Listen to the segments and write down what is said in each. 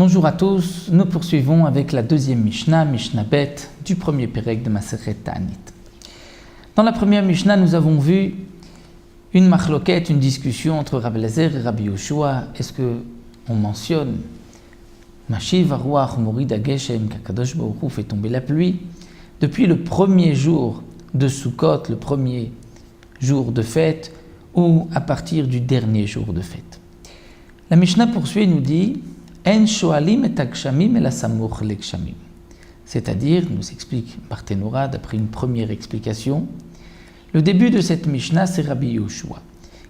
Bonjour à tous, nous poursuivons avec la deuxième Mishnah, Mishnah Bet, du premier Pérec de Masechet Ta'anit. Dans la première Mishnah, nous avons vu une machloket, une discussion entre Rabbi Eliezer et Rabbi Yoshua. Est-ce qu'on mentionne Mashiv Haruach Morid HaGeshem, qu'Akadosh Baruch Hu fait tomber la pluie, depuis le premier jour de Sukkot, le premier jour de fête, ou à partir du dernier jour de fête? La Mishnah poursuit et nous dit En shoalim et akshamim el asamuch lekshamim. C'est-à-dire, nous explique Barthénoura d'après une première explication, le début de cette Mishnah, c'est Rabbi Yoshua,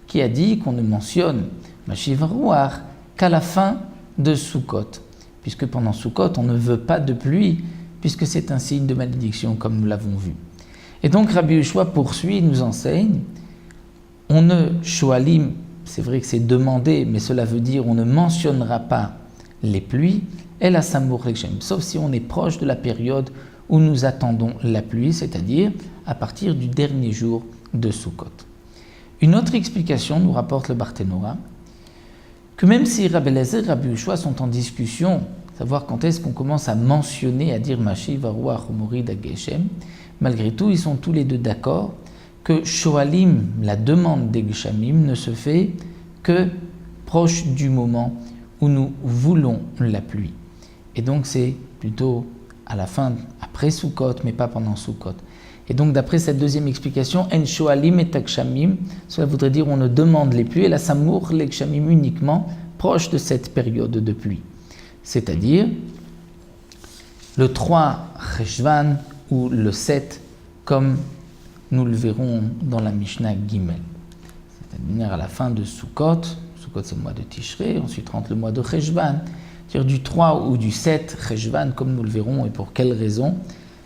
qui a dit qu'on ne mentionne Mashiv Haruach qu'à la fin de Sukkot, puisque pendant Sukkot, on ne veut pas de pluie, puisque c'est un signe de malédiction, comme nous l'avons vu. Et donc Rabbi Yoshua poursuit, nous enseigne, on ne shoalim, c'est vrai que c'est demandé, mais cela veut dire on ne mentionnera pas les pluies, el asamuch lekshamim, sauf si on est proche de la période où nous attendons la pluie, c'est-à-dire à partir du dernier jour de Sukkot. Une autre explication nous rapporte le Barthénoura, que même si Rabbi Eliezer et Rabbi Yoshua sont en discussion, savoir quand est-ce qu'on commence à mentionner, à dire Mashiv Haruach Morid HaGeshem, malgré tout, ils sont tous les deux d'accord que Shoalim, la demande des Geshamim, ne se fait que proche du moment où nous voulons la pluie. Et donc c'est plutôt à la fin, après Sukkot, mais pas pendant Sukkot. Et donc d'après cette deuxième explication, En shoalim et akshamim, cela voudrait dire on ne demande les pluies, et la samour les kshamim uniquement proche de cette période de pluie. C'est-à-dire le 3 Cheshvan ou le 7, comme nous le verrons dans la Mishnah Gimel. C'est-à-dire à la fin de Sukkot, Sukkot c'est le mois de Tishrei, ensuite rentre le mois de Cheshvan, c'est-à-dire du 3 ou du 7 Cheshvan, comme nous le verrons, et pour quelle raison,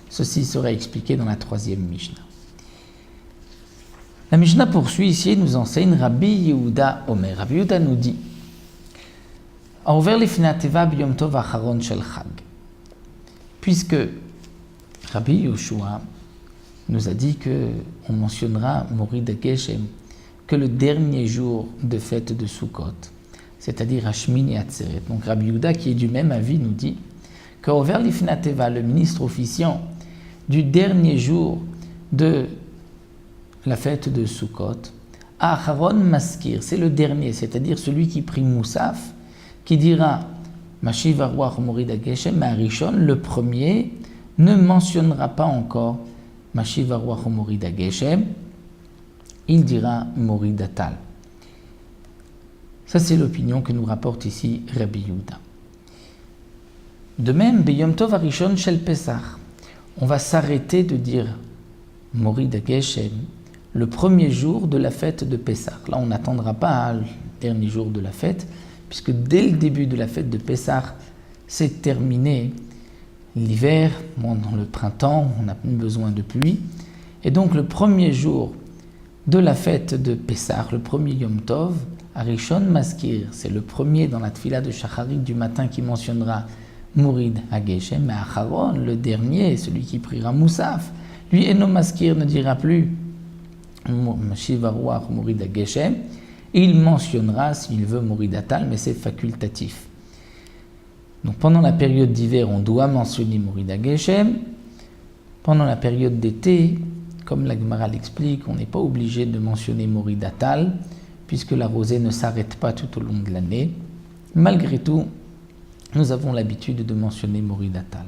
ceci sera expliqué dans la troisième Mishnah. La Mishnah poursuit ici et nous enseigne Rabbi Yehuda Omer. Rabbi Yehuda nous dit puisque Rabbi Yoshua nous a dit qu'on mentionnera Morid HaGeshem que le dernier jour de fête de Sukkot, c'est-à-dire à Shmini Atzeret. Donc Rabbi Yehuda, qui est du même avis, nous dit qu'Over Lifnateva, le ministre officiant du dernier jour de la fête de Sukkot, Aharon Maskir, c'est le dernier, c'est-à-dire celui qui prie Moussaf, qui dira Mashiv Haruach Morid HaGeshem, mais Arishon, le premier, ne mentionnera pas encore Mashiv Haruach Morid HaGeshem, il dira Morid Atal. Ça, c'est l'opinion que nous rapporte ici Rabbi Yehuda. De même, Beyom Tov Arishon Shel Pesach, on va s'arrêter de dire Morid HaGeshem le premier jour de la fête de Pesach. Là, on n'attendra pas le dernier jour de la fête, puisque dès le début de la fête de Pesach, c'est terminé l'hiver, dans le printemps, on n'a plus besoin de pluie. Et donc, le premier jour de la fête de Pesach, le premier Yom Tov, Arishon Maskir, c'est le premier dans la tfila de Shacharit du matin qui mentionnera Morid HaGeshem, mais Acharon, le dernier, celui qui priera Moussaf, lui, Eno Maskir ne dira plus Mashiv Haruach Morid HaGeshem, il mentionnera s'il veut Morid Atal, mais c'est facultatif. Donc pendant la période d'hiver, on doit mentionner Morid HaGeshem. Pendant la période d'été, comme la Gemara l'explique, on n'est pas obligé de mentionner Morid Atal, puisque la rosée ne s'arrête pas tout au long de l'année. Malgré tout, nous avons l'habitude de mentionner Morid Atal.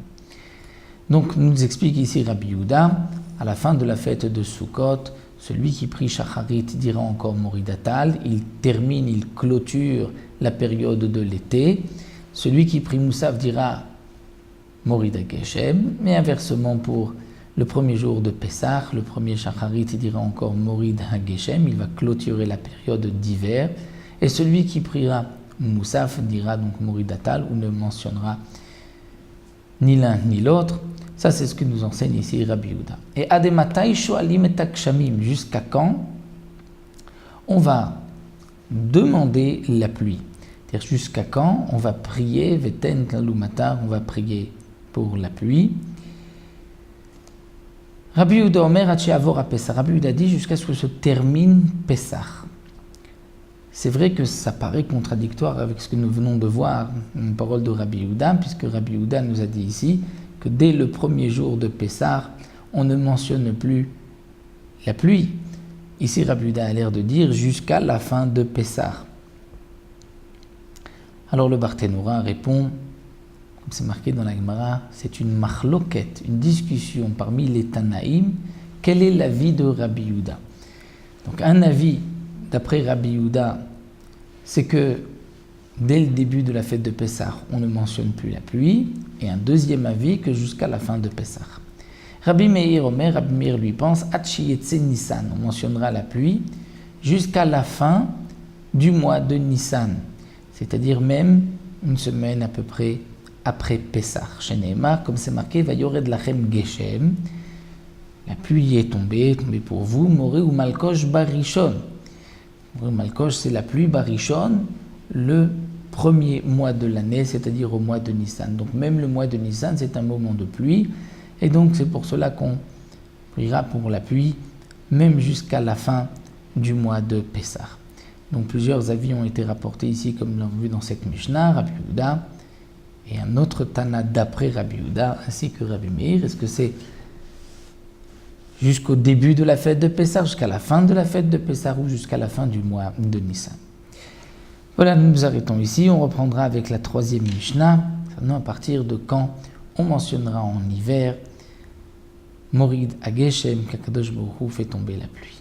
Donc, nous explique ici Rabbi Yehuda, à la fin de la fête de Sukkot, celui qui prie Shacharit dira encore Morid Atal, il termine, il clôture la période de l'été. Celui qui prie Moussaf dira Morid HaGeshem, mais inversement pour le premier jour de Pessah, le premier Shacharit dira encore Morid HaGeshem, il va clôturer la période d'hiver, et celui qui priera Moussaf dira donc Morid Atal ou ne mentionnera ni l'un ni l'autre. Ça, c'est ce que nous enseigne ici Rabbi Yehuda. Et Adematai shoalim et akshamim, jusqu'à quand on va demander la pluie? C'est-à-dire jusqu'à quand on va prier Veten Lalumatar, on va prier pour la pluie. Rabbi Yehuda Omer Hachi Avor à Pessah. Rabbi Yehuda dit jusqu'à ce que se termine Pessah. C'est vrai que ça paraît contradictoire avec ce que nous venons de voir, une parole de Rabbi Yehuda, puisque Rabbi Yehuda nous a dit ici que dès le premier jour de Pessah, on ne mentionne plus la pluie. Ici, Rabbi Yehuda a l'air de dire jusqu'à la fin de Pessah. Alors le Barthénoura répond, comme c'est marqué dans la Gemara, c'est une machloket, une discussion parmi les Tanaïm. Quel est l'avis de Rabbi Yehuda? Donc un avis d'après Rabbi Yehuda, c'est que dès le début de la fête de Pessah, on ne mentionne plus la pluie, et un deuxième avis que jusqu'à la fin de Pessah. Rabbi Meir Omer, Rabbi Meir lui pense, Hatchiyetse Nissan, on mentionnera la pluie jusqu'à la fin du mois de Nissan, c'est-à-dire même une semaine à peu près après Pessah. Chez Nehemar, comme c'est marqué, Vayored lachem Geshem, la pluie est tombée pour vous, Moré ou Malkosh Barishon. Malkosh, c'est la pluie Barishon, le premier mois de l'année, c'est-à-dire au mois de Nissan. Donc même le mois de Nissan, c'est un moment de pluie, et donc c'est pour cela qu'on priera pour la pluie, même jusqu'à la fin du mois de Pessah. Donc plusieurs avis ont été rapportés ici, comme l'on vu dans cette Mishnah, Rabbi Yehuda, et un autre Tana d'après Rabbi Yehuda, ainsi que Rabbi Meir. Est-ce que c'est jusqu'au début de la fête de Pessah, jusqu'à la fin de la fête de Pessah ou jusqu'à la fin du mois de Nissan? Voilà, nous nous arrêtons ici. On reprendra avec la troisième Mishnah, à partir de quand on mentionnera en hiver Morid Ageshem, qu'Akadosh Baruch Hu fait tomber la pluie.